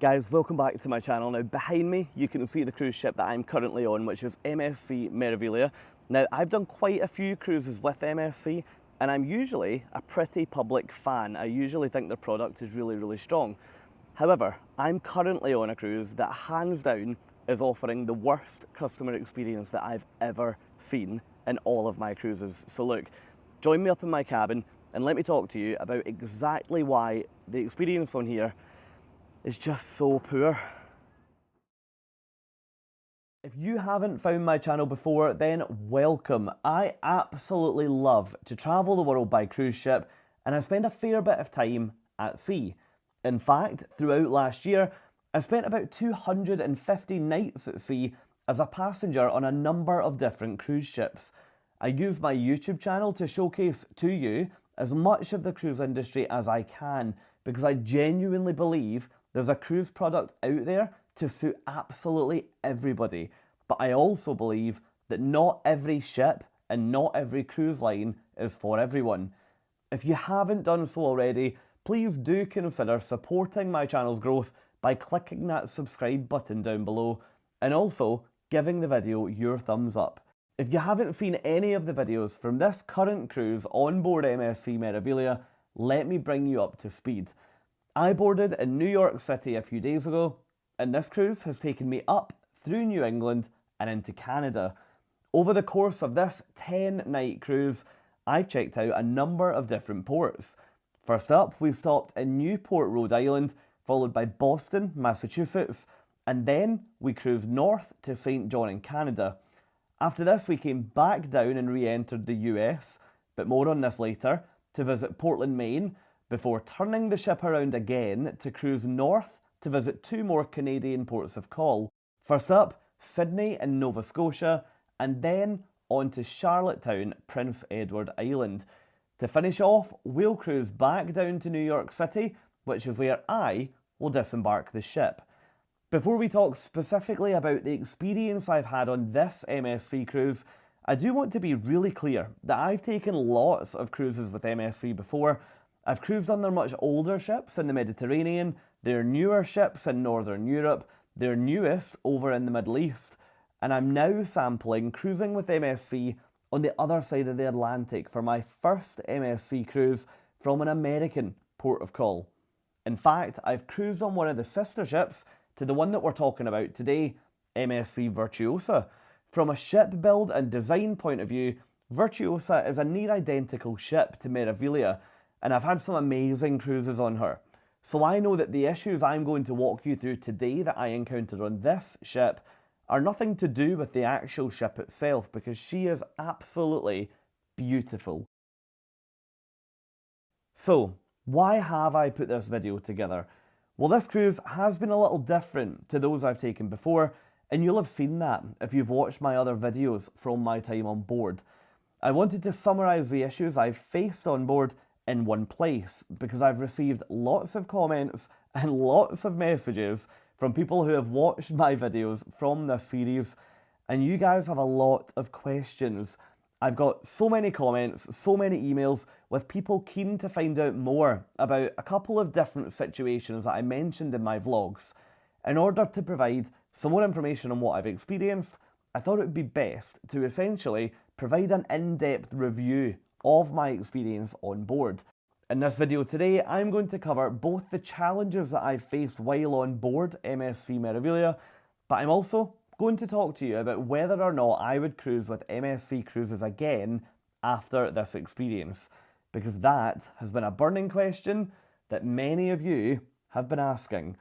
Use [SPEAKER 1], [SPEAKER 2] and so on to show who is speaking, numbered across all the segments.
[SPEAKER 1] Guys, welcome back to my channel. Now behind me you can see the cruise ship that I'm currently on, which is MSC Meraviglia. Now I've done quite a few cruises with MSC and I'm usually a pretty public fan. I usually think their product is really strong. However, I'm currently on a cruise that hands down is offering the worst customer experience that I've ever seen in all of my cruises. So look, join me up in my cabin and let me talk to you about exactly why the experience on here is just so poor. If you haven't found my channel before, then welcome. I absolutely love to travel the world by cruise ship, and I spend a fair bit of time at sea. In fact, throughout last year, I spent about 250 nights at sea as a passenger on a number of different cruise ships. I use my YouTube channel to showcase to you as much of the cruise industry as I can, because I genuinely believe there's a cruise product out there to suit absolutely everybody. But I also believe that not every ship and not every cruise line is for everyone. If you haven't done so already, please do consider supporting my channel's growth by clicking that subscribe button down below and also giving the video your thumbs up. If you haven't seen any of the videos from this current cruise on board MSC Meraviglia, let me bring you up to speed. I boarded in New York City a few days ago, and this cruise has taken me up through New England and into Canada. Over the course of this 10-night cruise, I've checked out a number of different ports. First up, we stopped in Newport, Rhode Island, followed by Boston, Massachusetts, and then we cruised north to St. John in Canada. After this, we came back down and re-entered the US, but more on this later, to visit Portland, Maine, before turning the ship around again to cruise north to visit two more Canadian ports of call. First up, Sydney in Nova Scotia, and then on to Charlottetown, Prince Edward Island. To finish off, we'll cruise back down to New York City, which is where I will disembark the ship. Before we talk specifically about the experience I've had on this MSC cruise, I do want to be really clear that I've taken lots of cruises with MSC before. I've cruised on their much older ships in the Mediterranean, their newer ships in Northern Europe, their newest over in the Middle East, and I'm now sampling cruising with MSC on the other side of the Atlantic for my first MSC cruise from an American port of call. In fact, I've cruised on one of the sister ships to the one that we're talking about today, MSC Virtuosa. From a ship build and design point of view, Virtuosa is a near identical ship to Meraviglia, and I've had some amazing cruises on her. So I know that the issues I'm going to walk you through today that I encountered on this ship are nothing to do with the actual ship itself, because she is absolutely beautiful. So, why have I put this video together? Well, this cruise has been a little different to those I've taken before, and you'll have seen that if you've watched my other videos from my time on board. I wanted to summarise the issues I've faced on board in one place, because I've received lots of comments and lots of messages from people who have watched my videos from this series, and you guys have a lot of questions. I've got so many comments, so many emails with people keen to find out more about a couple of different situations that I mentioned in my vlogs. In order to provide some more information on what I've experienced, I thought it would be best to essentially provide an in-depth review of my experience on board. In this video today, I'm going to cover both the challenges that I've faced while on board MSC Meraviglia, but I'm also going to talk to you about whether or not I would cruise with MSC Cruises again after this experience, because that has been a burning question that many of you have been asking.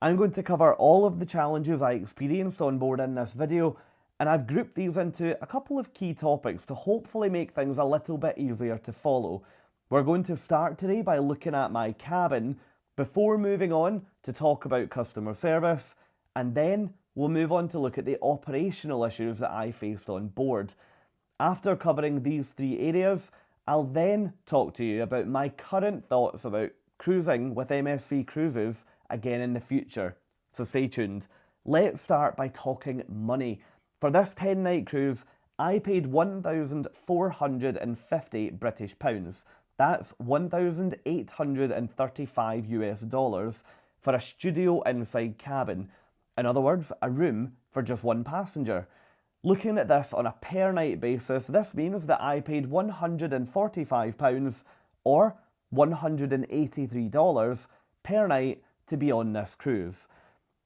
[SPEAKER 1] I'm going to cover all of the challenges I experienced on board in this video, and I've grouped these into a couple of key topics to hopefully make things a little bit easier to follow. We're going to start today by looking at my cabin before moving on to talk about customer service, and then we'll move on to look at the operational issues that I faced on board. After covering these three areas, I'll then talk to you about my current thoughts about cruising with MSC Cruises again in the future. So stay tuned. Let's start by talking money. For this 10-night cruise, I paid £1,450 British pounds. That's 1,835 US dollars for a studio inside cabin. In other words, a room for just one passenger. Looking at this on a per night basis, this means that I paid £145 or $183 per night to be on this cruise.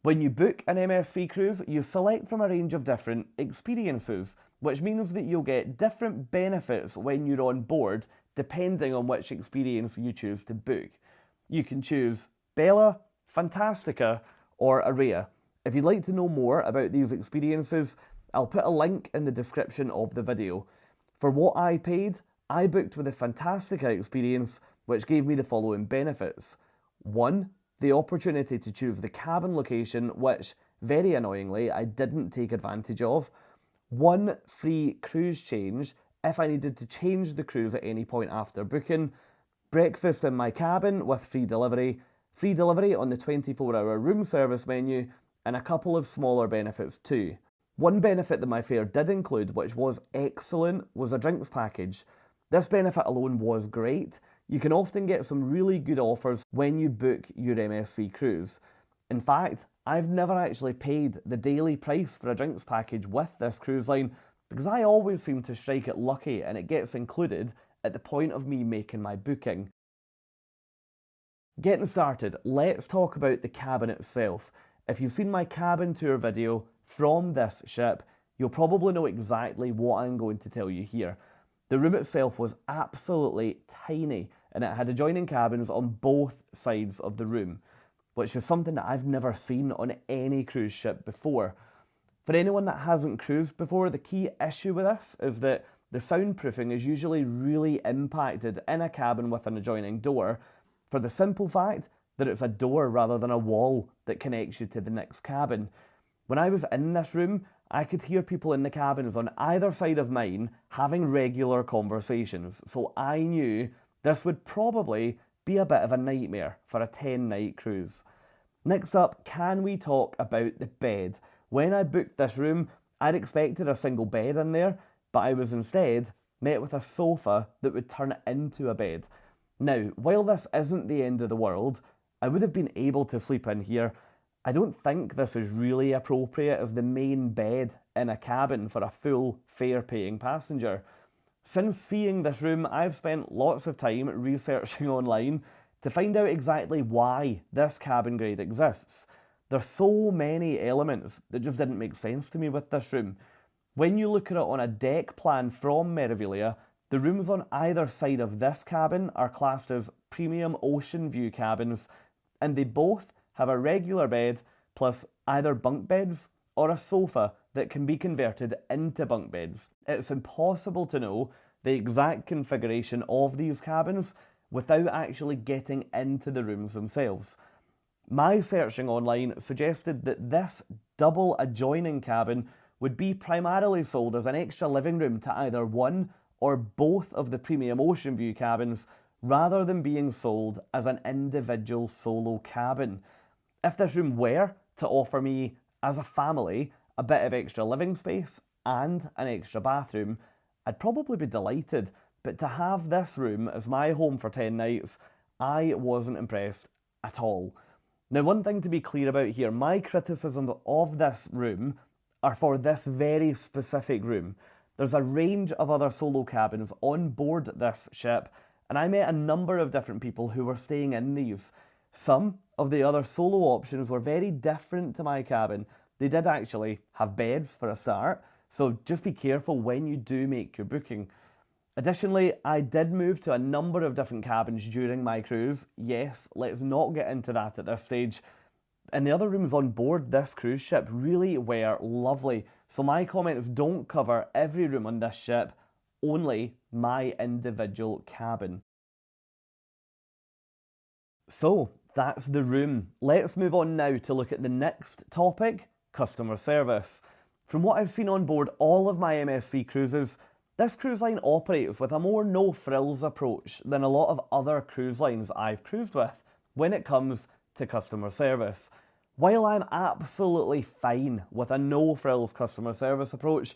[SPEAKER 1] When you book an MSC cruise, you select from a range of different experiences, which means that you'll get different benefits when you're on board depending on which experience you choose to book. You can choose Bella, Fantastica or Aurea. If you'd like to know more about these experiences, I'll put a link in the description of the video. For what I paid, I booked with the Fantastica experience, which gave me the following benefits. 1. The opportunity to choose the cabin location, which, very annoyingly, I didn't take advantage of. 1 free cruise change if I needed to change the cruise at any point after booking. Breakfast in my cabin with free delivery on the 24-hour room service menu, and a couple of smaller benefits too. One benefit that my fare did include, which was excellent, was a drinks package. This benefit alone was great. You can often get some really good offers when you book your MSC cruise. In fact, I've never actually paid the daily price for a drinks package with this cruise line because I always seem to strike it lucky and it gets included at the point of me making my booking. Getting started, let's talk about the cabin itself. If you've seen my cabin tour video from this ship, you'll probably know exactly what I'm going to tell you here. The room itself was absolutely tiny and it had adjoining cabins on both sides of the room, which is something that I've never seen on any cruise ship before. For anyone that hasn't cruised before, the key issue with this is that the soundproofing is usually really impacted in a cabin with an adjoining door for the simple fact that it's a door rather than a wall that connects you to the next cabin. When I was in this room, I could hear people in the cabins on either side of mine having regular conversations, so I knew this would probably be a bit of a nightmare for a 10-night cruise. Next up, can we talk about the bed? When I booked this room, I'd expected a single bed in there, but I was instead met with a sofa that would turn into a bed. Now, while this isn't the end of the world, I would have been able to sleep in here. I don't think this is really appropriate as the main bed in a cabin for a full fare-paying passenger. Since seeing this room, I've spent lots of time researching online to find out exactly why this cabin grade exists. There's so many elements that just didn't make sense to me with this room. When you look at it on a deck plan from Meraviglia, the rooms on either side of this cabin are classed as premium ocean view cabins, and they both have a regular bed plus either bunk beds or a sofa that can be converted into bunk beds. It's impossible to know the exact configuration of these cabins without actually getting into the rooms themselves. My searching online suggested that this double adjoining cabin would be primarily sold as an extra living room to either one or both of the premium ocean view cabins rather than being sold as an individual solo cabin. If this room were to offer me, as a family, a bit of extra living space and an extra bathroom, I'd probably be delighted, but to have this room as my home for 10 nights, I wasn't impressed at all. Now, one thing to be clear about here, my criticisms of this room are for this very specific room. There's a range of other solo cabins on board this ship, and I met a number of different people who were staying in these. Some of the other solo options were very different to my cabin. They did actually have beds for a start, so just be careful when you do make your booking. Additionally, I did move to a number of different cabins during my cruise. Yes, let's not get into that at this stage. And the other rooms on board this cruise ship really were lovely, so my comments don't cover every room on this ship, only my individual cabin. So, that's the room. Let's move on now to look at the next topic, customer service. From what I've seen on board all of my MSC cruises, this cruise line operates with a more no-frills approach than a lot of other cruise lines I've cruised with when it comes to customer service. While I'm absolutely fine with a no-frills customer service approach,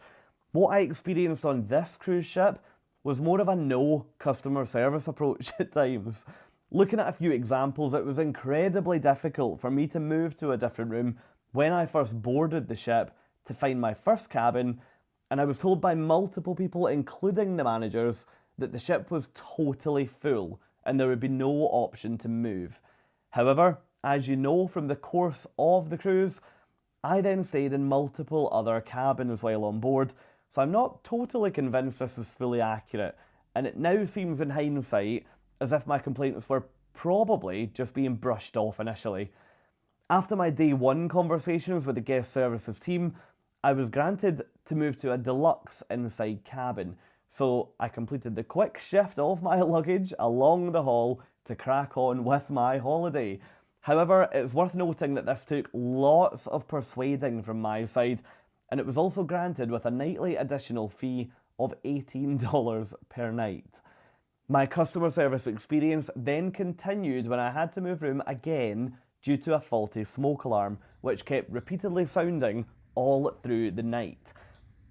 [SPEAKER 1] what I experienced on this cruise ship was more of a no customer service approach at times. Looking at a few examples, it was incredibly difficult for me to move to a different room when I first boarded the ship to find my first cabin, and I was told by multiple people, including the managers, that the ship was totally full and there would be no option to move. However, as you know from the course of the cruise, I then stayed in multiple other cabins while on board, so I'm not totally convinced this was fully accurate, and it now seems in hindsight as if my complaints were probably just being brushed off initially. After my day one conversations with the guest services team, I was granted to move to a Deluxe Inside cabin, so I completed the quick shift of my luggage along the hall to crack on with my holiday. However, it's worth noting that this took lots of persuading from my side, and it was also granted with a nightly additional fee of $18 per night. My customer service experience then continued when I had to move room again due to a faulty smoke alarm, which kept repeatedly sounding all through the night.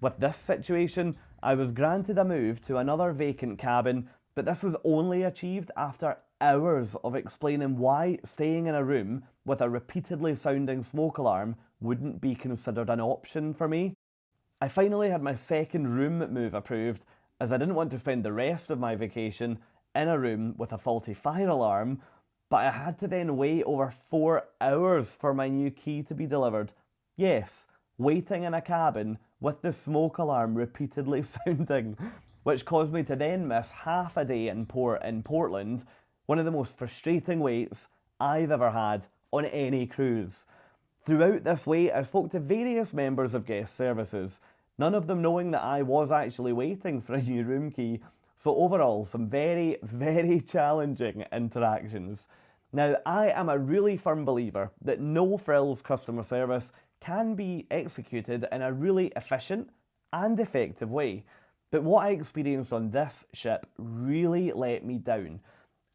[SPEAKER 1] With this situation, I was granted a move to another vacant cabin, but this was only achieved after hours of explaining why staying in a room with a repeatedly sounding smoke alarm wouldn't be considered an option for me. I finally had my second room move approved, as I didn't want to spend the rest of my vacation in a room with a faulty fire alarm, but I had to then wait over 4 hours for my new key to be delivered. Yes, waiting in a cabin with the smoke alarm repeatedly sounding, which caused me to then miss half a day in port in Portland, one of the most frustrating waits I've ever had on any cruise. Throughout this wait, I spoke to various members of guest services, none of them knowing that I was actually waiting for a new room key, so overall some very, very challenging interactions. Now, I am a really firm believer that no frills customer service can be executed in a really efficient and effective way, but what I experienced on this ship really let me down.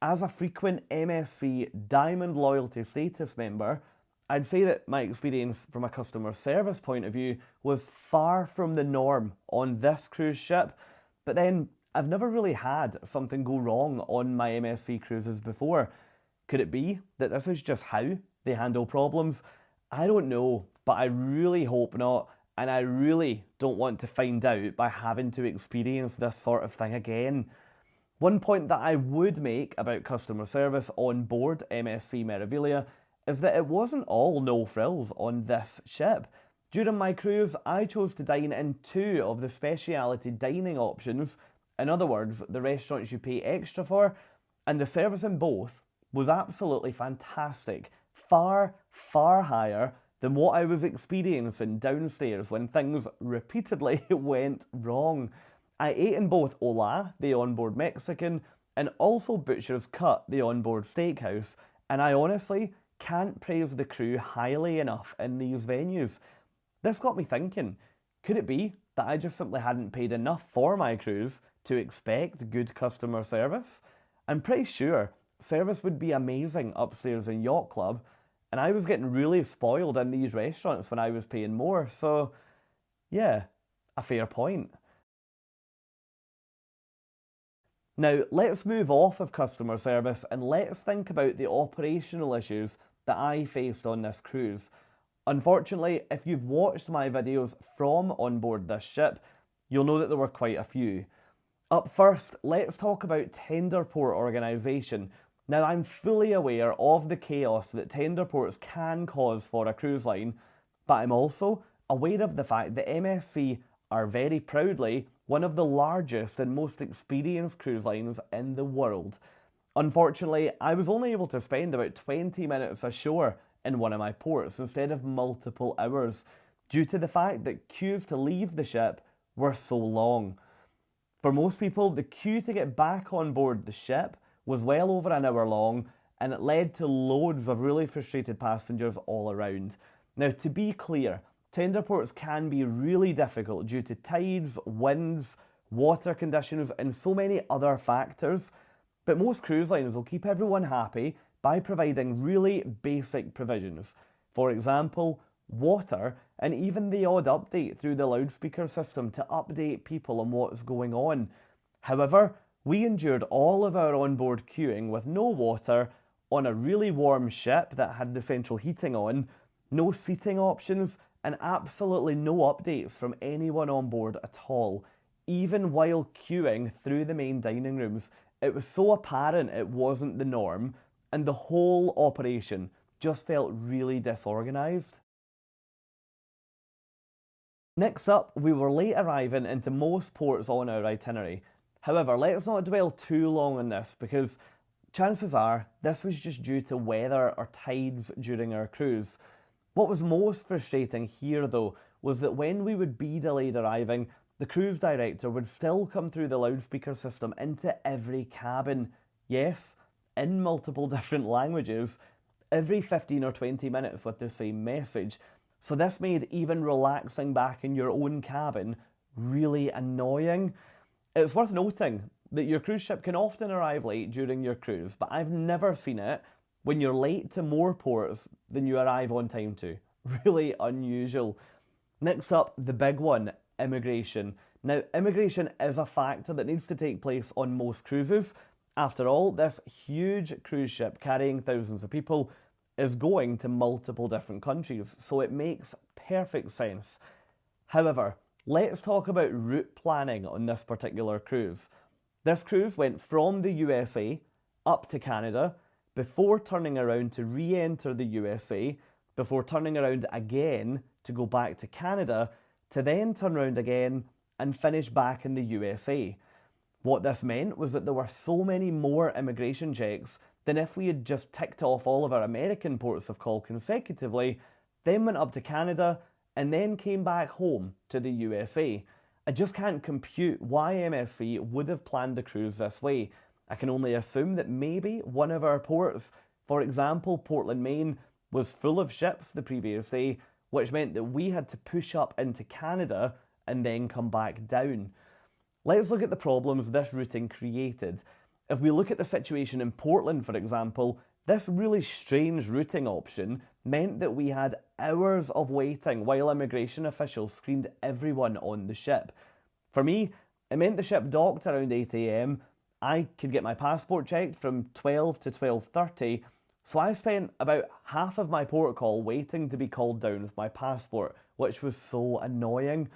[SPEAKER 1] As a frequent MSC Diamond Loyalty Status member, I'd say that my experience from a customer service point of view was far from the norm on this cruise ship, but then I've never really had something go wrong on my MSC Cruises before. Could it be that this is just how they handle problems? I don't know, but I really hope not, and I really don't want to find out by having to experience this sort of thing again. One point that I would make about customer service on board MSC Meraviglia is that it wasn't all no frills on this ship. During my cruise, I chose to dine in 2 of the Speciality dining options, in other words, the restaurants you pay extra for, and the service in both was absolutely fantastic, far, far higher than what I was experiencing downstairs when things repeatedly went wrong. I ate in both Hola, the onboard Mexican, and also Butcher's Cut, the onboard steakhouse, and I honestly can't praise the crew highly enough in these venues. This got me thinking, could it be that I just simply hadn't paid enough for my cruise to expect good customer service? I'm pretty sure service would be amazing upstairs in Yacht Club, and I was getting really spoiled in these restaurants when I was paying more, so yeah, a fair point. Now, let's move off of customer service and let's think about the operational issues that I faced on this cruise. Unfortunately, if you've watched my videos from on board this ship, you'll know that there were quite a few. Up first, let's talk about tender port organisation. Now, I'm fully aware of the chaos that tender ports can cause for a cruise line, but I'm also aware of the fact that MSC are very proudly one of the largest and most experienced cruise lines in the world. Unfortunately, I was only able to spend about 20 minutes ashore in one of my ports instead of multiple hours, due to the fact that queues to leave the ship were so long. For most people, the queue to get back on board the ship was well over an hour long, and it led to loads of really frustrated passengers all around. Now, to be clear, tender ports can be really difficult due to tides, winds, water conditions, and so many other factors, but most cruise lines will keep everyone happy by providing really basic provisions. For example, water, and even the odd update through the loudspeaker system to update people on what's going on. However, We endured all of our onboard queuing with no water, on a really warm ship that had the central heating on, no seating options, and absolutely no updates from anyone on board at all. Even while queuing through the main dining rooms, it was so apparent it wasn't the norm, and the whole operation just felt really disorganised. Next up, we were late arriving into most ports on our itinerary. However, let's not dwell too long on this because chances are this was just due to weather or tides during our cruise. What was most frustrating here though was that when we would be delayed arriving, the cruise director would still come through the loudspeaker system into every cabin. Yes, in multiple different languages, every 15 or 20 minutes with the same message. So this made even relaxing back in your own cabin really annoying. It's worth noting that your cruise ship can often arrive late during your cruise, but I've never seen it when you're late to more ports than you arrive on time to. Really unusual. Next up, the big one, immigration. Now, immigration is a factor that needs to take place on most cruises. After all, this huge cruise ship carrying thousands of people is going to multiple different countries, so it makes perfect sense. However, let's talk about route planning on this particular cruise. This cruise went from the USA up to Canada before turning around to re-enter the USA, before turning around again to go back to Canada, to then turn around again and finish back in the USA. What this meant was that there were so many more immigration checks than if we had just ticked off all of our American ports of call consecutively, then went up to Canada, and then came back home to the USA. I just can't compute why MSC would have planned the cruise this way. I can only assume that maybe one of our ports, for example Portland, Maine, was full of ships the previous day, which meant that we had to push up into Canada and then come back down. Let's look at the problems this routing created. If we look at the situation in Portland, for example, this really strange routing option meant that we had hours of waiting while immigration officials screened everyone on the ship. For me, it meant the ship docked around 8 AM. I could get my passport checked from 12 to 12:30, so I spent about half of my port call waiting to be called down with my passport, which was so annoying.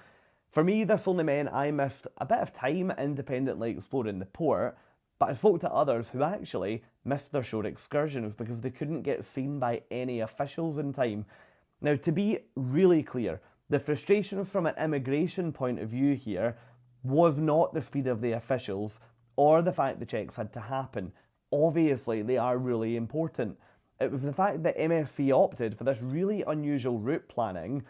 [SPEAKER 1] For me, this only meant I missed a bit of time independently exploring the port, but I spoke to others who actually missed their shore excursions because they couldn't get seen by any officials in time. Now, to be really clear, the frustrations from an immigration point of view here was not the speed of the officials or the fact the checks had to happen. Obviously, they are really important. It was the fact that MSC opted for this really unusual route planning,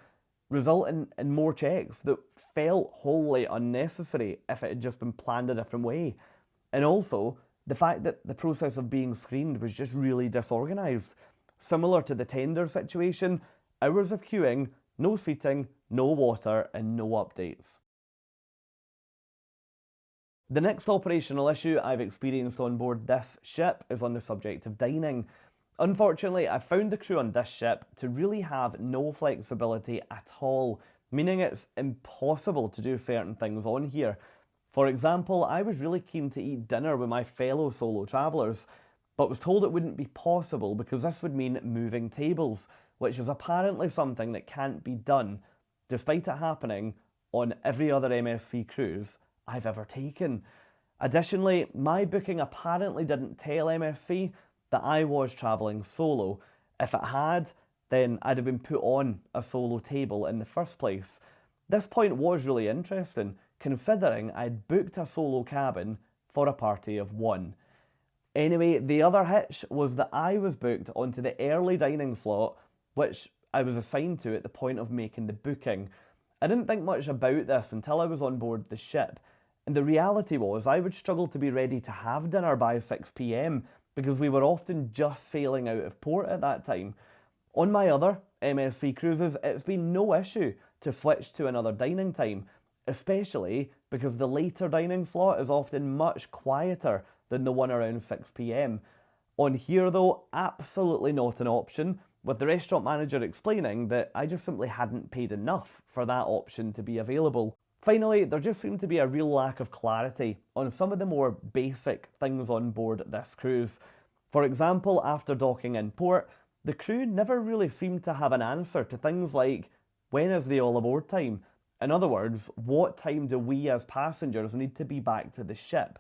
[SPEAKER 1] resulting in more checks that felt wholly unnecessary if it had just been planned a different way. And also, the fact that the process of being screened was just really disorganised. Similar to the tender situation, hours of queuing, no seating, no water, and no updates. The next operational issue I've experienced on board this ship is on the subject of dining. Unfortunately, I found the crew on this ship to really have no flexibility at all, meaning it's impossible to do certain things on here. For example, I was really keen to eat dinner with my fellow solo travellers, but was told it wouldn't be possible because this would mean moving tables, which is apparently something that can't be done, despite it happening on every other MSC cruise I've ever taken. Additionally, my booking apparently didn't tell MSC that I was travelling solo. If it had, then I'd have been put on a solo table in the first place. This point was really interesting, considering I'd booked a solo cabin for a party of one. Anyway, the other hitch was that I was booked onto the early dining slot, which I was assigned to at the point of making the booking. I didn't think much about this until I was on board the ship, and the reality was I would struggle to be ready to have dinner by 6 PM because we were often just sailing out of port at that time. On my other MSC cruises, it's been no issue to switch to another dining time, especially because the later dining slot is often much quieter than the one around 6 PM. On here though, absolutely not an option, with the restaurant manager explaining that I just simply hadn't paid enough for that option to be available. Finally, there just seemed to be a real lack of clarity on some of the more basic things on board this cruise. For example, after docking in port, the crew never really seemed to have an answer to things like, when is the all aboard time? In other words, what time do we as passengers need to be back to the ship?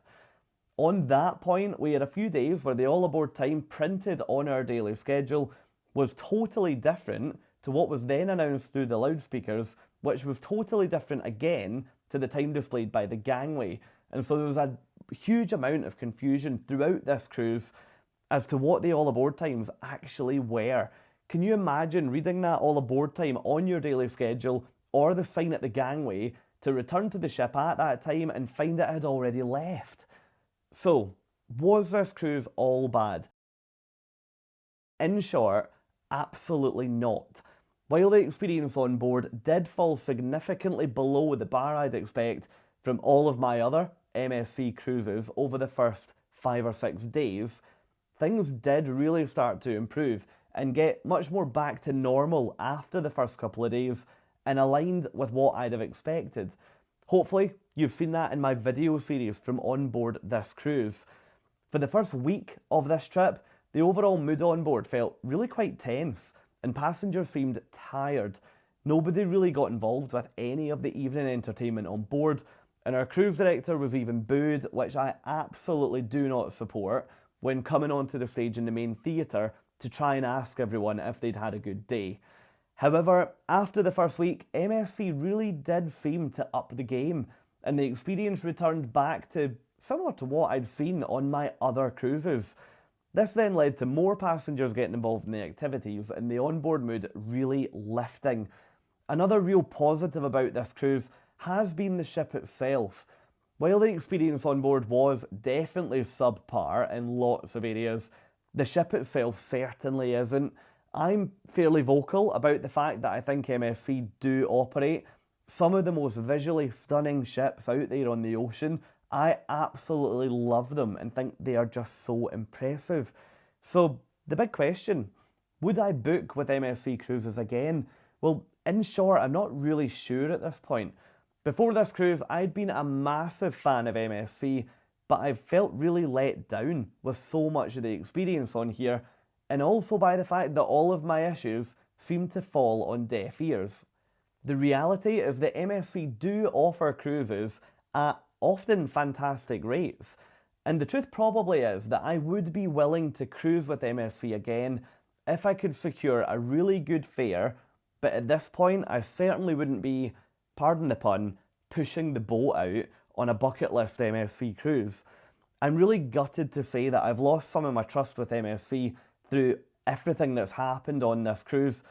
[SPEAKER 1] On that point, we had a few days where the all aboard time printed on our daily schedule was totally different to what was then announced through the loudspeakers, which was totally different again to the time displayed by the gangway. And so there was a huge amount of confusion throughout this cruise as to what the all aboard times actually were. Can you imagine reading that all aboard time on your daily schedule or the sign at the gangway to return to the ship at that time and find it had already left? So, was this cruise all bad? In short, absolutely not. While the experience on board did fall significantly below the bar I'd expect from all of my other MSC cruises over the first 5 or 6 days, things did really start to improve and get much more back to normal after the first couple of days and aligned with what I'd have expected. Hopefully, you've seen that in my video series from on board this cruise. For the first week of this trip, the overall mood on board felt really quite tense and passengers seemed tired. Nobody really got involved with any of the evening entertainment on board, and our cruise director was even booed, which I absolutely do not support, when coming onto the stage in the main theatre to try and ask everyone if they'd had a good day. However, after the first week, MSC really did seem to up the game, and the experience returned back to similar to what I'd seen on my other cruises. This then led to more passengers getting involved in the activities and the onboard mood really lifting. Another real positive about this cruise has been the ship itself. While the experience on board was definitely subpar in lots of areas, the ship itself certainly isn't. I'm fairly vocal about the fact that I think MSC do operate some of the most visually stunning ships out there on the ocean. I absolutely love them and think they are just so impressive. So the big question, would I book with MSC Cruises again? Well, in short, I'm not really sure at this point. Before this cruise, I'd been a massive fan of MSC, but I've felt really let down with so much of the experience on here, and also by the fact that all of my issues seem to fall on deaf ears. The reality is that MSC do offer cruises at often fantastic rates, and the truth probably is that I would be willing to cruise with MSC again if I could secure a really good fare, but at this point I certainly wouldn't be, pardon the pun, pushing the boat out on a bucket list MSC cruise. I'm really gutted to say that I've lost some of my trust with MSC through everything that's happened on this cruise,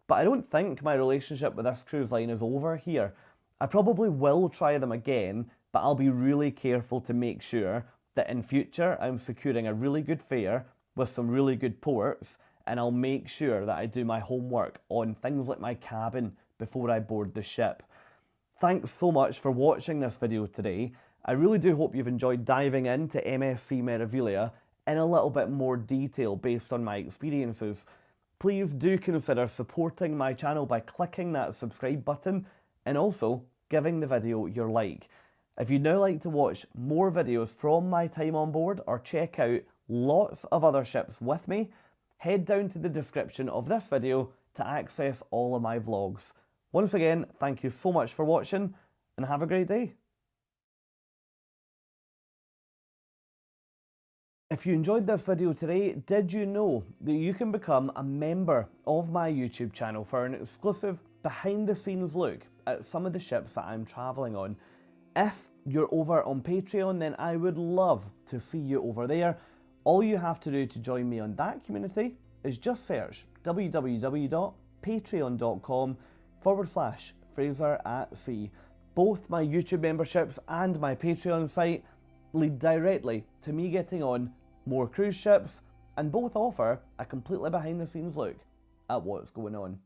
[SPEAKER 1] but I don't think my relationship with this cruise line is over here. I probably will try them again, but I'll be really careful to make sure that in future I'm securing a really good fare with some really good ports, and I'll make sure that I do my homework on things like my cabin before I board the ship. Thanks so much for watching this video today. I really do hope you've enjoyed diving into MSC Meraviglia in a little bit more detail based on my experiences. Please do consider supporting my channel by clicking that subscribe button and also giving the video your like. If you'd now like to watch more videos from my time on board or check out lots of other ships with me, head down to the description of this video to access all of my vlogs. Once again, thank you so much for watching and have a great day. If you enjoyed this video today, did you know that you can become a member of my YouTube channel for an exclusive behind the scenes look at some of the ships that I'm travelling on? If you're over on Patreon, then I would love to see you over there. All you have to do to join me on that community is just search www.patreon.com/Fraser@sea. Both my YouTube memberships and my Patreon site lead directly to me getting on more cruise ships, and both offer a completely behind the scenes look at what's going on.